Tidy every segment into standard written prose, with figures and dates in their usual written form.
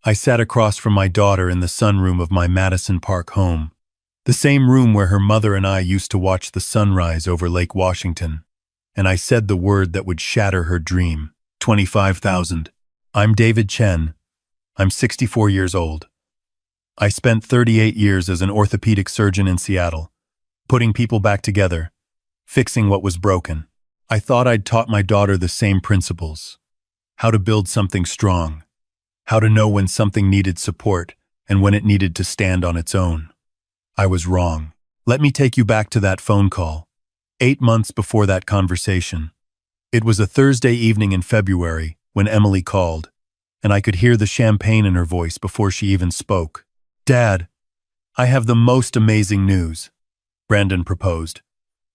I sat across from my daughter in the sunroom of my Madison Park home, the same room where her mother and I used to watch the sunrise over Lake Washington, and I said the word that would shatter her dream. 25,000. I'm David Chen. I'm 64 years old. I spent 38 years as an orthopedic surgeon in Seattle, putting people back together, fixing what was broken. I thought I'd taught my daughter the same principles: how to build something strong, how to know when something needed support and when it needed to stand on its own. I was wrong. Let me take you back to that phone call, 8 months before that conversation. It was a Thursday evening in February when Emily called, and I could hear the champagne in her voice before she even spoke. "Dad, I have the most amazing news," Brandon proposed.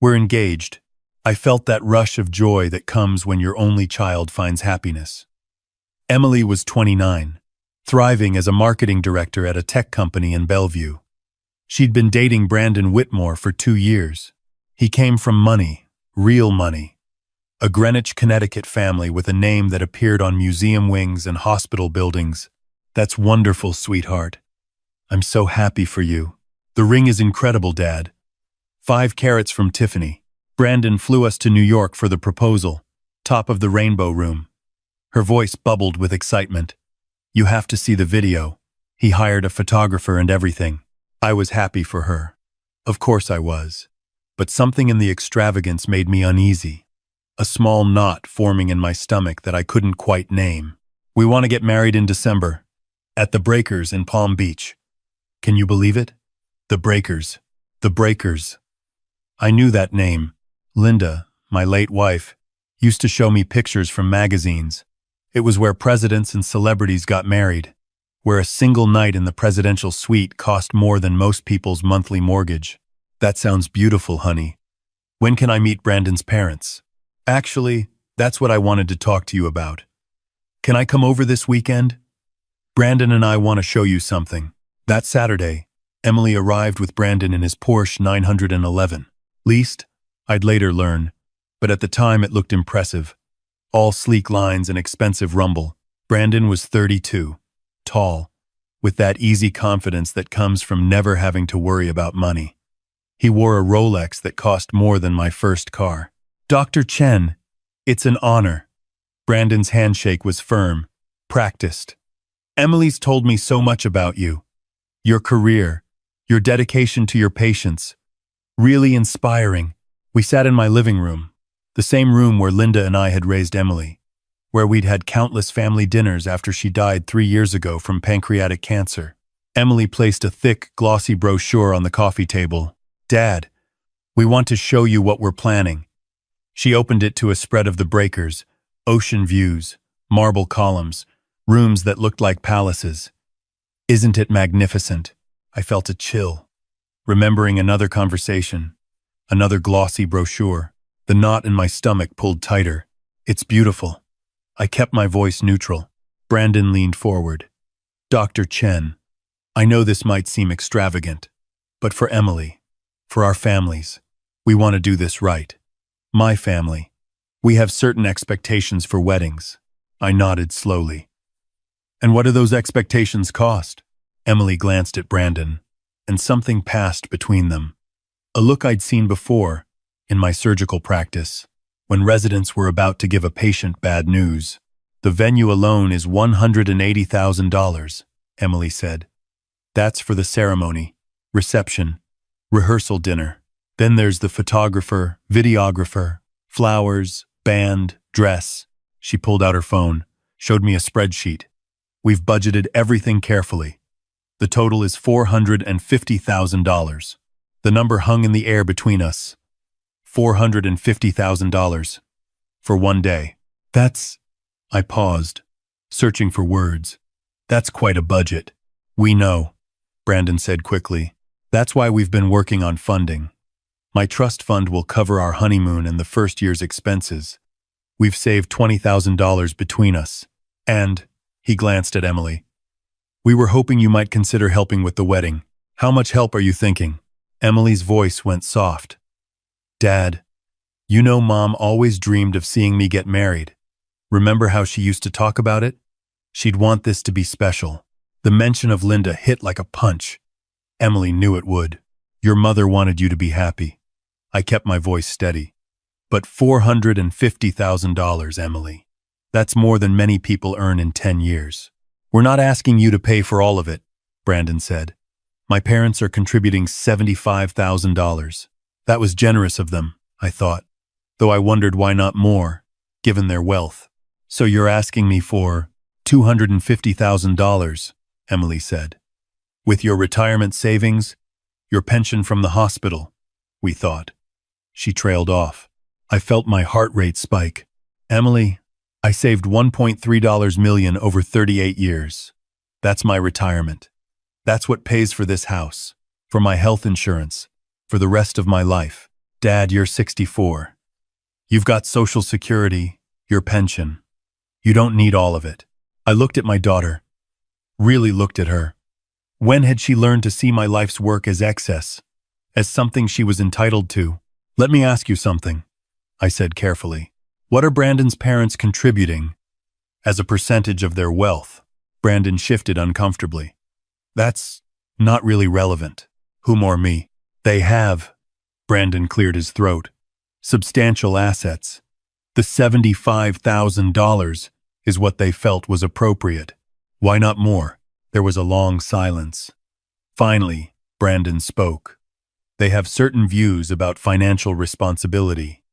"We're engaged." I felt that rush of joy that comes when your only child finds happiness. Emily was 29, thriving as a marketing director at a tech company in Bellevue. She'd been dating Brandon Whitmore for 2 years. He came from money, real money. A Greenwich, Connecticut family with a name that appeared on museum wings and hospital buildings. "That's wonderful, sweetheart. I'm so happy for you. The ring is incredible, Dad. 5 carats from Tiffany. Brandon flew us to New York for the proposal, top of the Rainbow Room." Her voice bubbled with excitement. "You have to see the video. He hired a photographer and everything." I was happy for her. Of course I was. But something in the extravagance made me uneasy. A small knot forming in my stomach that I couldn't quite name. "We want to get married in December, at the Breakers in Palm Beach." Can you believe it? The Breakers. The Breakers. I knew that name. Linda, my late wife, used to show me pictures from magazines. It was where presidents and celebrities got married, where a single night in the presidential suite cost more than most people's monthly mortgage. "That sounds beautiful, honey. When can I meet Brandon's parents?" "Actually, that's what I wanted to talk to you about. Can I come over this weekend? Brandon and I want to show you something." That Saturday, Emily arrived with Brandon in his Porsche 911. Leased, I'd later learn, but at the time it looked impressive. All sleek lines and expensive rumble. Brandon was 32, tall, with that easy confidence that comes from never having to worry about money. He wore a Rolex that cost more than my first car. "Dr. Chen, it's an honor." Brandon's handshake was firm, practiced. "Emily's told me so much about you. Your career, your dedication to your patients. Really inspiring." We sat in my living room, the same room where Linda and I had raised Emily, where we'd had countless family dinners after she died 3 years ago from pancreatic cancer. Emily placed a thick, glossy brochure on the coffee table. "Dad, we want to show you what we're planning." She opened it to a spread of the Breakers, ocean views, marble columns, rooms that looked like palaces. "Isn't it magnificent?" I felt a chill, remembering another conversation, another glossy brochure. The knot in my stomach pulled tighter. "It's beautiful." I kept my voice neutral. Brandon leaned forward. "Dr. Chen, I know this might seem extravagant, but for Emily, for our families, we want to do this right. My family, we have certain expectations for weddings." I nodded slowly. "And what do those expectations cost?" Emily glanced at Brandon, and something passed between them. A look I'd seen before, in my surgical practice, when residents were about to give a patient bad news. "The venue alone is $180,000, Emily said. "That's for the ceremony, reception, rehearsal dinner. Then there's the photographer, videographer, flowers, band, dress." She pulled out her phone, showed me a spreadsheet. "We've budgeted everything carefully. The total is $450,000. The number hung in the air between us. $450,000. For one day. That's..." I paused, searching for words. "That's quite a budget." "We know," Brandon said quickly. "That's why we've been working on funding. My trust fund will cover our honeymoon and the first year's expenses. We've saved $20,000 between us. And," he glanced at Emily, "we were hoping you might consider helping with the wedding. How much help are you thinking?" Emily's voice went soft. "Dad, you know Mom always dreamed of seeing me get married. Remember how she used to talk about it? She'd want this to be special. The mention of Linda hit like a punch. Emily knew it would. Your mother wanted you to be happy. I kept my voice steady. But $450,000, Emily. That's more than many people earn in 10 years. We're not asking you to pay for all of it, Brandon said. My parents are contributing $75,000. That was generous of them, I thought, though I wondered why not more, given their wealth. So you're asking me for $250,000, Emily said. With your retirement savings, your pension from the hospital, we thought. She trailed off. I felt my heart rate spike. Emily, I saved $1.3 million over 38 years. That's my retirement. That's what pays for this house, for my health insurance, for the rest of my life. Dad, you're 64. You've got Social Security, your pension. You don't need all of it. I looked at my daughter, really looked at her. When had she learned to see my life's work as excess, as something she was entitled to? Let me ask you something, I said carefully. What are Brandon's parents contributing as a percentage of their wealth? Brandon shifted uncomfortably. That's not really relevant. Whom or me? They have, Brandon cleared his throat, substantial assets. The $75,000 is what they felt was appropriate. Why not more? There was a long silence. Finally, Brandon spoke. They have certain views about financial responsibility.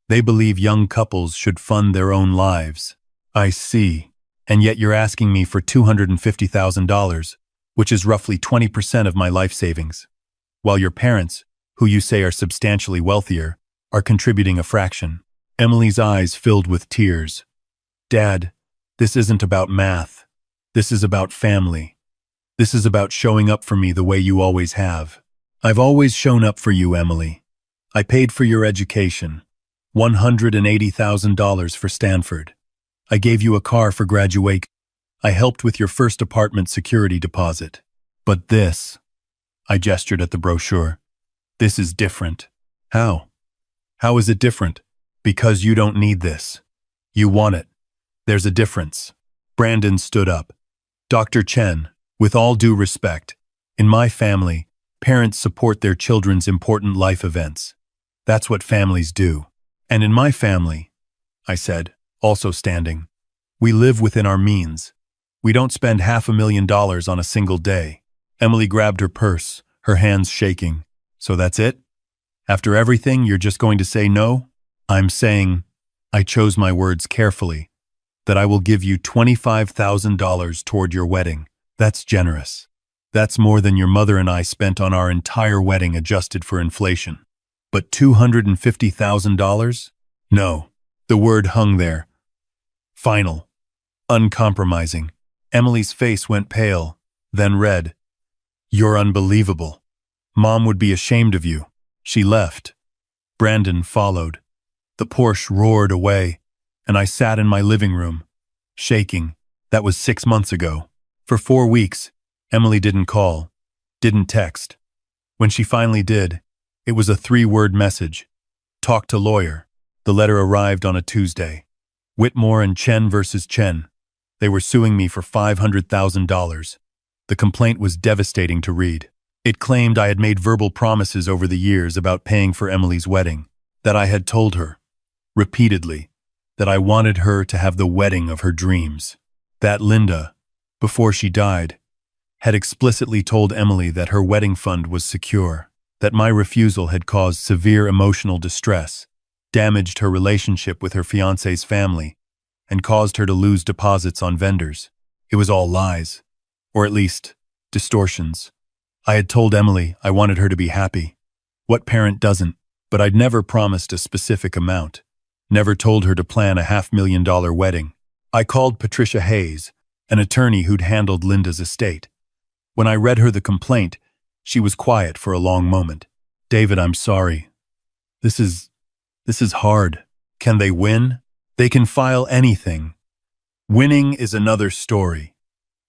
They believe young couples should fund their own lives. I see. And yet you're asking me for $250,000, which is roughly 20% of my life savings, while your parents, who you say are substantially wealthier, are contributing a fraction. Emily's eyes filled with tears. Dad, this isn't about math. This is about family. This is about showing up for me the way you always have. I've always shown up for you, Emily. I paid for your education. $180,000 for Stanford. I gave you a car for graduation. I helped with your first apartment security deposit. But this, I gestured at the brochure, this is different. How? How is it different? Because you don't need this. You want it. There's a difference. Brandon stood up. Dr. Chen, with all due respect, in my family, parents support their children's important life events. That's what families do. And in my family, I said, also standing, we live within our means. We don't spend $500,000 on a single day. Emily grabbed her purse, her hands shaking. So that's it? After everything, you're just going to say no? I'm saying, I chose my words carefully, that I will give you $25,000 toward your wedding. That's generous. That's more than your mother and I spent on our entire wedding adjusted for inflation. But $250,000? No. The word hung there. Final. Uncompromising. Emily's face went pale, then red. You're unbelievable. Mom would be ashamed of you. She left. Brandon followed. The Porsche roared away, and I sat in my living room, shaking. That was 6 months ago. For 4 weeks, Emily didn't call, didn't text. When she finally did, it was a 3-word message. Talk to lawyer. The letter arrived on a Tuesday. Whitmore and Chen versus Chen. They were suing me for $500,000. The complaint was devastating to read. It claimed I had made verbal promises over the years about paying for Emily's wedding, that I had told her, repeatedly, that I wanted her to have the wedding of her dreams. That Linda, before she died, had explicitly told Emily that her wedding fund was secure, that my refusal had caused severe emotional distress, damaged her relationship with her fiancé's family, and caused her to lose deposits on vendors. It was all lies, or at least, distortions. I had told Emily I wanted her to be happy. What parent doesn't? But I'd never promised a specific amount, never told her to plan a $500,000 wedding. I called Patricia Hayes, an attorney who'd handled Linda's estate. When I read her the complaint, she was quiet for a long moment. David, I'm sorry. This is hard. Can they win? They can file anything. Winning is another story.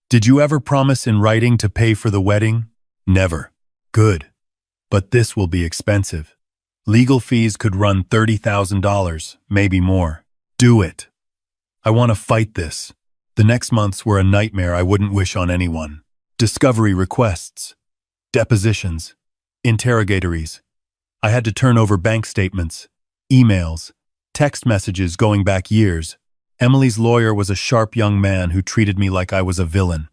Did you ever promise in writing to pay for the wedding? Never. Good. But this will be expensive. Legal fees could run $30,000, maybe more. Do it. I want to fight this. The next months were a nightmare I wouldn't wish on anyone. discovery requests, depositions, interrogatories. I had to turn over bank statements, emails, text messages going back years. Emily's lawyer was a sharp young man who treated me like I was a villain,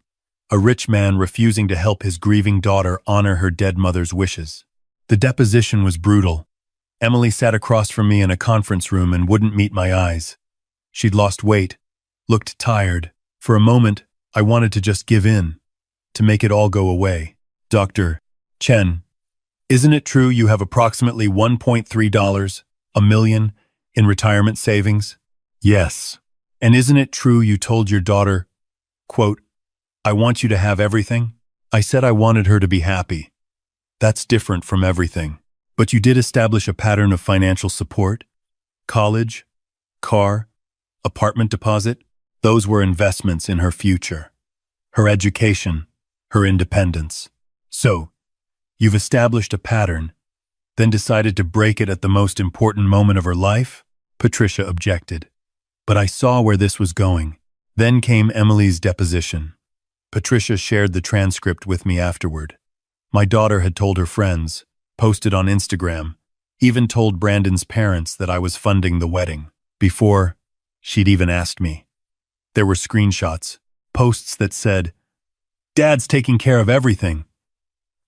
a rich man refusing to help his grieving daughter honor her dead mother's wishes. The deposition was brutal. Emily sat across from me in a conference room and wouldn't meet my eyes. She'd lost weight, looked tired. For a moment, I wanted to just give in, to make it all go away. Dr. Chen, isn't it true you have approximately $1.3 million in retirement savings? Yes. And isn't it true you told your daughter, quote, I want you to have everything? I said I wanted her to be happy. That's different from everything. But you did establish a pattern of financial support? College, car, apartment deposit? Those were investments in her future, her education, her independence. So, you've established a pattern, then decided to break it at the most important moment of her life? Patricia objected. But I saw where this was going. Then came Emily's deposition. Patricia shared the transcript with me afterward. My daughter had told her friends, posted on Instagram, even told Brandon's parents that I was funding the wedding, before she'd even asked me. There were screenshots, posts that said, Dad's taking care of everything.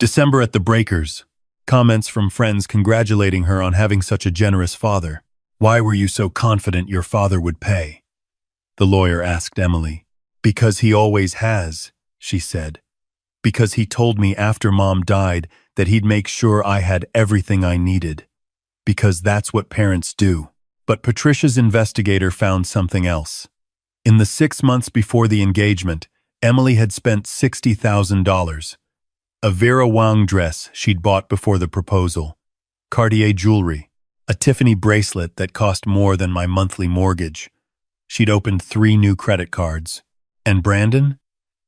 December at the Breakers, comments from friends congratulating her on having such a generous father. Why were you so confident your father would pay? The lawyer asked Emily. Because he always has, she said. Because he told me after Mom died that he'd make sure I had everything I needed. Because that's what parents do. But Patricia's investigator found something else. In the 6 months before the engagement, Emily had spent $60,000. A Vera Wang dress she'd bought before the proposal, Cartier jewelry, a Tiffany bracelet that cost more than my monthly mortgage. She'd opened 3 new credit cards. And Brandon?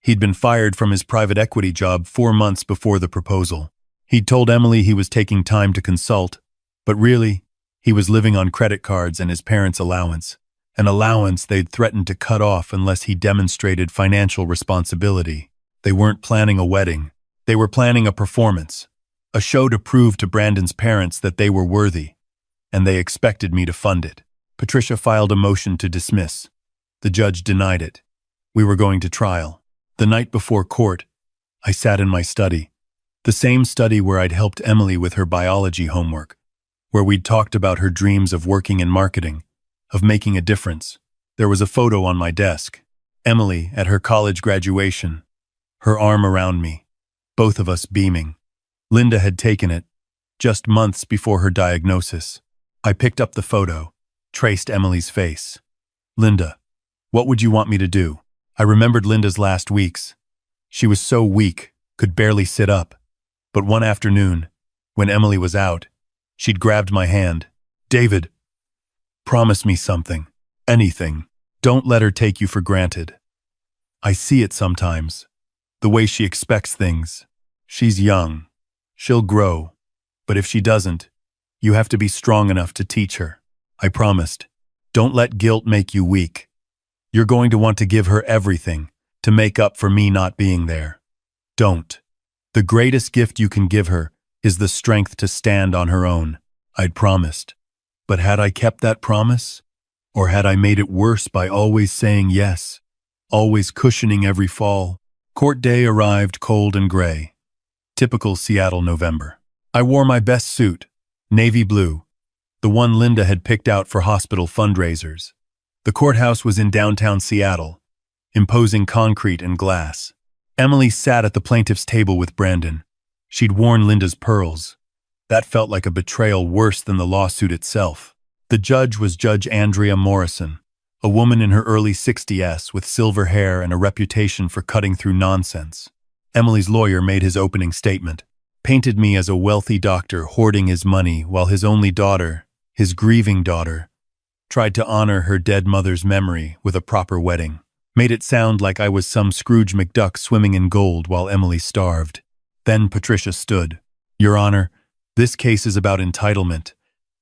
He'd been fired from his private equity job 4 months before the proposal. He'd told Emily he was taking time to consult, but really, he was living on credit cards and his parents' allowance, an allowance they'd threatened to cut off unless he demonstrated financial responsibility. They weren't planning a wedding. They were planning a performance, a show to prove to Brandon's parents that they were worthy, and they expected me to fund it. Patricia filed a motion to dismiss. The judge denied it. We were going to trial. The night before court, I sat in my study, the same study where I'd helped Emily with her biology homework, where we'd talked about her dreams of working in marketing, of making a difference. There was a photo on my desk, Emily at her college graduation, her arm around me, both of us beaming. Linda had taken it, just months before her diagnosis. I picked up the photo, traced Emily's face. Linda, what would you want me to do? I remembered Linda's last weeks. She was so weak, could barely sit up. But one afternoon, when Emily was out, she'd grabbed my hand. David, promise me something, anything. Don't let her take you for granted. I see it sometimes, the way she expects things. She's young. She'll grow. But if she doesn't, you have to be strong enough to teach her. I promised. Don't let guilt make you weak. You're going to want to give her everything to make up for me not being there. Don't. The greatest gift you can give her is the strength to stand on her own. I'd promised. But had I kept that promise? Or had I made it worse by always saying yes, always cushioning every fall? Court day arrived cold and gray. Typical Seattle November. I wore my best suit, navy blue, the one Linda had picked out for hospital fundraisers. The courthouse was in downtown Seattle, imposing concrete and glass. Emily sat at the plaintiff's table with Brandon. She'd worn Linda's pearls. That felt like a betrayal worse than the lawsuit itself. The judge was Judge Andrea Morrison, a woman in her early 60s with silver hair and a reputation for cutting through nonsense. Emily's lawyer made his opening statement, painted me as a wealthy doctor hoarding his money while his only daughter, his grieving daughter, tried to honor her dead mother's memory with a proper wedding. Made it sound like I was some Scrooge McDuck swimming in gold while Emily starved. Then Patricia stood. Your Honor, this case is about entitlement.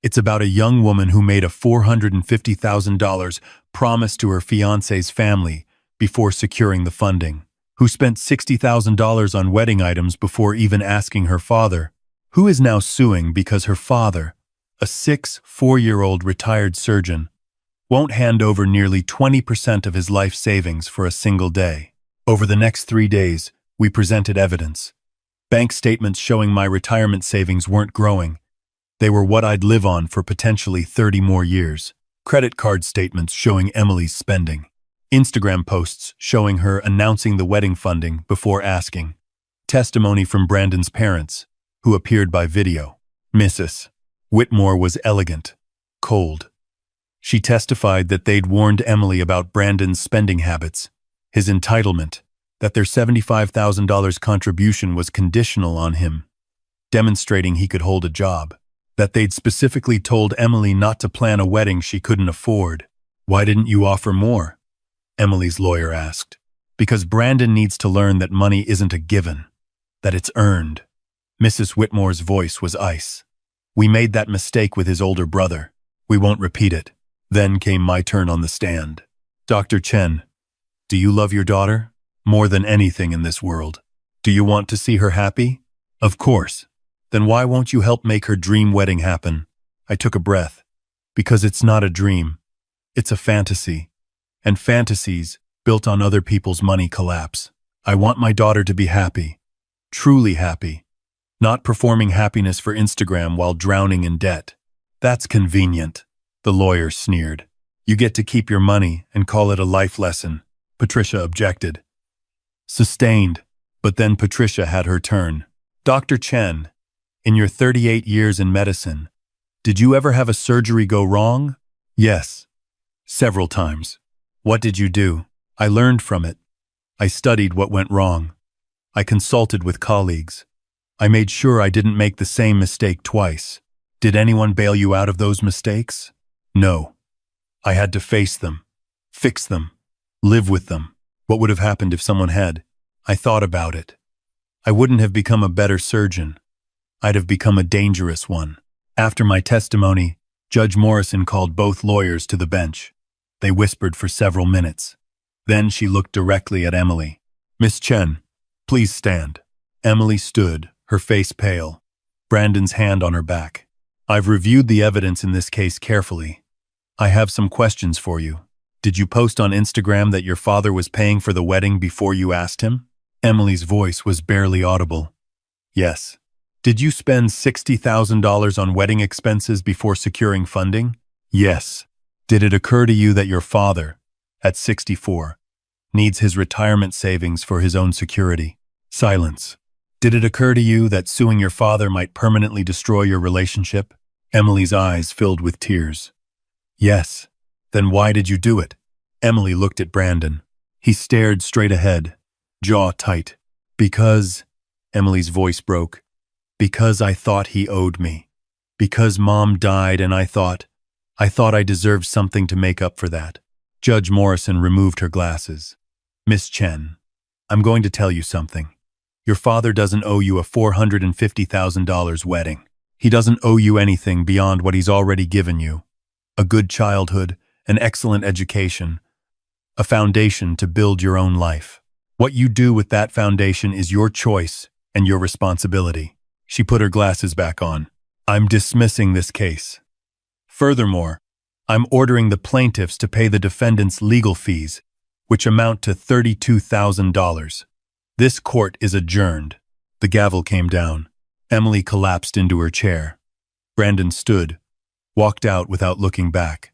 It's about a young woman who made a $450,000 promise to her fiancé's family before securing the funding, who spent $60,000 on wedding items before even asking her father, who is now suing because her father, a 4-year-old retired surgeon, won't hand over nearly 20% of his life savings for a single day. Over the next 3 days, we presented evidence. Bank statements showing my retirement savings weren't growing. They were what I'd live on for potentially 30 more years. Credit card statements showing Emily's spending. Instagram posts showing her announcing the wedding funding before asking. Testimony from Brandon's parents, who appeared by video. Mrs. Whitmore was elegant, cold. She testified that they'd warned Emily about Brandon's spending habits, his entitlement, that their $75,000 contribution was conditional on him, demonstrating he could hold a job, that they'd specifically told Emily not to plan a wedding she couldn't afford. Why didn't you offer more? Emily's lawyer asked. Because Brandon needs to learn that money isn't a given, that it's earned. Mrs. Whitmore's voice was ice. We made that mistake with his older brother. We won't repeat it. Then came my turn on the stand. Dr. Chen, do you love your daughter? More than anything in this world. Do you want to see her happy? Of course. Then why won't you help make her dream wedding happen? I took a breath. Because it's not a dream. It's a fantasy. And fantasies, built on other people's money, collapse. I want my daughter to be happy. Truly happy. Not performing happiness for Instagram while drowning in debt. That's convenient. The lawyer sneered. You get to keep your money and call it a life lesson. Patricia objected. Sustained. But then Patricia had her turn. Dr. Chen, in your 38 years in medicine, did you ever have a surgery go wrong? Yes. Several times. What did you do? I learned from it. I studied what went wrong. I consulted with colleagues. I made sure I didn't make the same mistake twice. Did anyone bail you out of those mistakes? No. I had to face them, fix them, live with them. What would have happened if someone had? I thought about it. I wouldn't have become a better surgeon. I'd have become a dangerous one. After my testimony, Judge Morrison called both lawyers to the bench. They whispered for several minutes. Then she looked directly at Emily. Miss Chen, please stand. Emily stood, her face pale, Brandon's hand on her back. I've reviewed the evidence in this case carefully. I have some questions for you. Did you post on Instagram that your father was paying for the wedding before you asked him? Emily's voice was barely audible. Yes. Did you spend $60,000 on wedding expenses before securing funding? Yes. Did it occur to you that your father, at 64, needs his retirement savings for his own security? Silence. Did it occur to you that suing your father might permanently destroy your relationship? Emily's eyes filled with tears. Yes. Then why did you do it? Emily looked at Brandon. He stared straight ahead, jaw tight. Because, Emily's voice broke, because I thought he owed me. Because Mom died and I thought I deserved something to make up for that. Judge Morrison removed her glasses. Miss Chen, I'm going to tell you something. Your father doesn't owe you a $450,000 wedding. He doesn't owe you anything beyond what he's already given you. A good childhood, an excellent education, a foundation to build your own life. What you do with that foundation is your choice and your responsibility. She put her glasses back on. I'm dismissing this case. Furthermore, I'm ordering the plaintiffs to pay the defendant's legal fees, which amount to $32,000. This court is adjourned. The gavel came down. Emily collapsed into her chair. Brandon stood, walked out without looking back.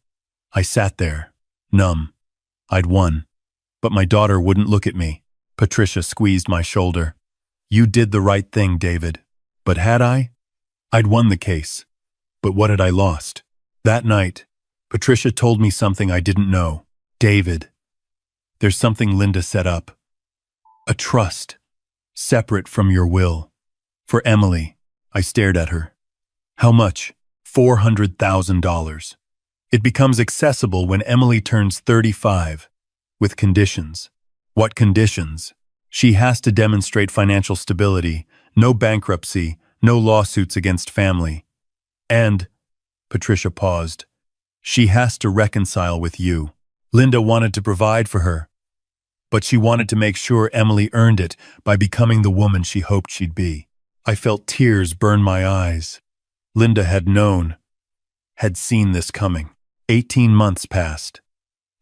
I sat there, numb. I'd won. But my daughter wouldn't look at me. Patricia squeezed my shoulder. You did the right thing, David. But had I? I'd won the case. But what had I lost? That night, Patricia told me something I didn't know. David, there's something Linda set up. A trust, separate from your will. For Emily, I stared at her. How much? $400,000. It becomes accessible when Emily turns 35, with conditions. What conditions? She has to demonstrate financial stability, no bankruptcy, no lawsuits against family. And, Patricia paused, she has to reconcile with you. Linda wanted to provide for her, but she wanted to make sure Emily earned it by becoming the woman she hoped she'd be. I felt tears burn my eyes. Linda had known, had seen this coming. 18 months passed.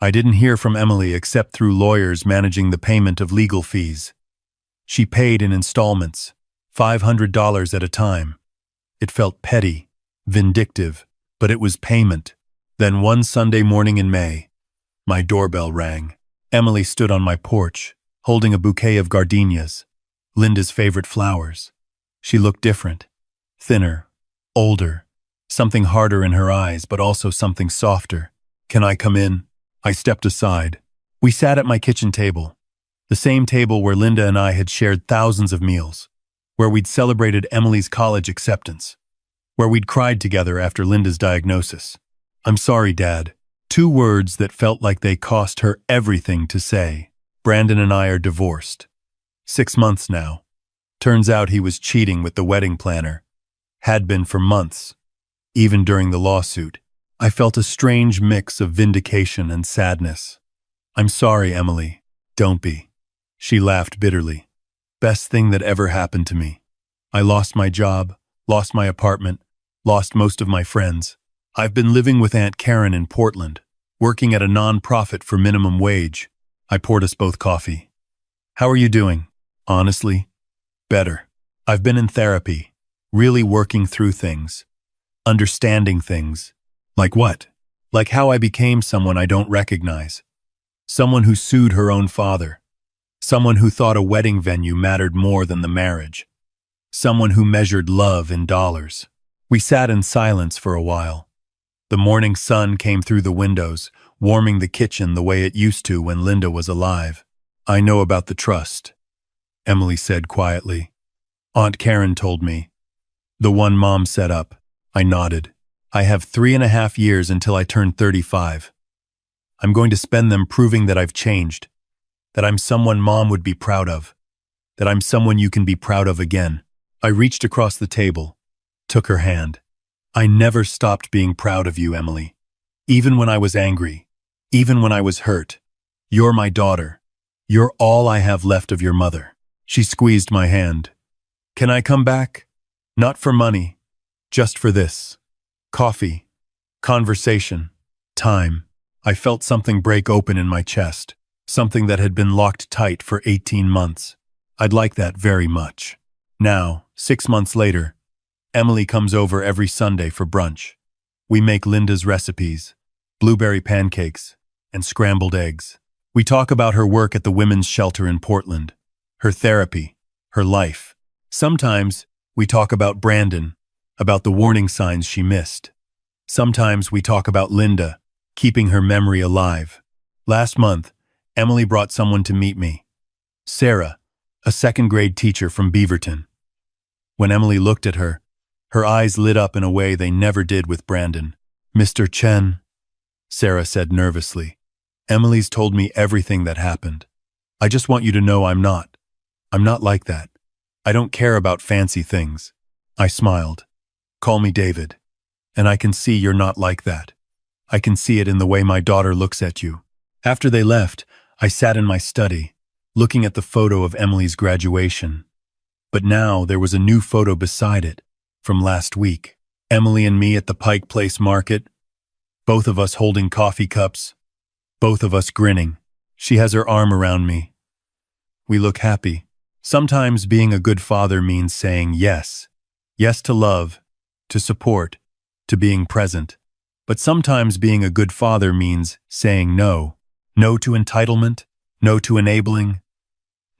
I didn't hear from Emily except through lawyers managing the payment of legal fees. She paid in installments, $500 at a time. It felt petty, vindictive, but it was payment. Then one Sunday morning in May, my doorbell rang. Emily stood on my porch, holding a bouquet of gardenias, Linda's favorite flowers. She looked different, thinner, older, something harder in her eyes, but also something softer. "Can I come in?" I stepped aside. We sat at my kitchen table, the same table where Linda and I had shared thousands of meals, where we'd celebrated Emily's college acceptance, where we'd cried together after Linda's diagnosis. "I'm sorry, Dad." 2 words that felt like they cost her everything to say. "Brandon and I are divorced. 6 months now. Turns out he was cheating with the wedding planner. Had been for months, even during the lawsuit." I felt a strange mix of vindication and sadness. "I'm sorry, Emily. Don't be." She laughed bitterly. "Best thing that ever happened to me. I lost my job, lost my apartment, lost most of my friends. I've been living with Aunt Karen in Portland, working at a non-profit for minimum wage." I poured us both coffee. "How are you doing?" "Honestly, better. I've been in therapy, really working through things, understanding things." "Like what?" "Like how I became someone I don't recognize. Someone who sued her own father. Someone who thought a wedding venue mattered more than the marriage. Someone who measured love in dollars." We sat in silence for a while. The morning sun came through the windows, warming the kitchen the way it used to when Linda was alive. "I know about the trust," Emily said quietly. "Aunt Karen told me. The one Mom set up." I nodded. "I have 3.5 years until I turn 35. I'm going to spend them proving that I've changed, that I'm someone Mom would be proud of, that I'm someone you can be proud of again." I reached across the table, took her hand. "I never stopped being proud of you, Emily. Even when I was angry, even when I was hurt. You're my daughter. You're all I have left of your mother." She squeezed my hand. "Can I come back? Not for money, just for this. Coffee, conversation, time." I felt something break open in my chest, something that had been locked tight for 18 months. I'd like that very much. Now, 6 months later, Emily comes over every Sunday for brunch. We make Linda's recipes, blueberry pancakes, and scrambled eggs. We talk about her work at the women's shelter in Portland, her therapy, her life. Sometimes we talk about Brandon, about the warning signs she missed. Sometimes we talk about Linda, keeping her memory alive. Last month, Emily brought someone to meet me. Sarah, a 2nd-grade teacher from Beaverton. When Emily looked at her, her eyes lit up in a way they never did with Brandon. "Mr. Chen," Sarah said nervously. "Emily's told me everything that happened. I just want you to know I'm not like that. I don't care about fancy things." I smiled. "Call me David. And I can see you're not like that. I can see it in the way my daughter looks at you." After they left, I sat in my study, looking at the photo of Emily's graduation. But now there was a new photo beside it, from last week. Emily and me at the Pike Place Market, both of us holding coffee cups, both of us grinning. She has her arm around me. We look happy. Sometimes being a good father means saying yes. Yes to love, to support, to being present. But sometimes being a good father means saying no. No to entitlement, no to enabling,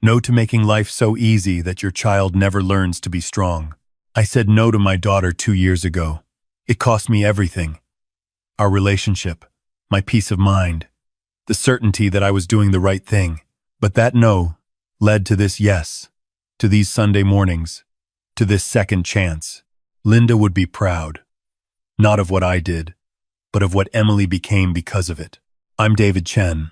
no to making life so easy that your child never learns to be strong. I said no to my daughter 2 years ago. It cost me everything. Our relationship, my peace of mind, the certainty that I was doing the right thing. But that no led to this yes, to these Sunday mornings, to this second chance. Linda would be proud, not of what I did, but of what Emily became because of it. I'm David Chen.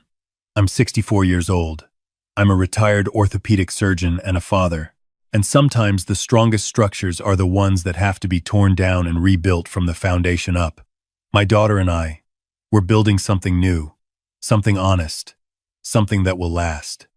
I'm 64 years old. I'm a retired orthopedic surgeon and a father. And sometimes the strongest structures are the ones that have to be torn down and rebuilt from the foundation up. My daughter and I, we're building something new, something honest, something that will last.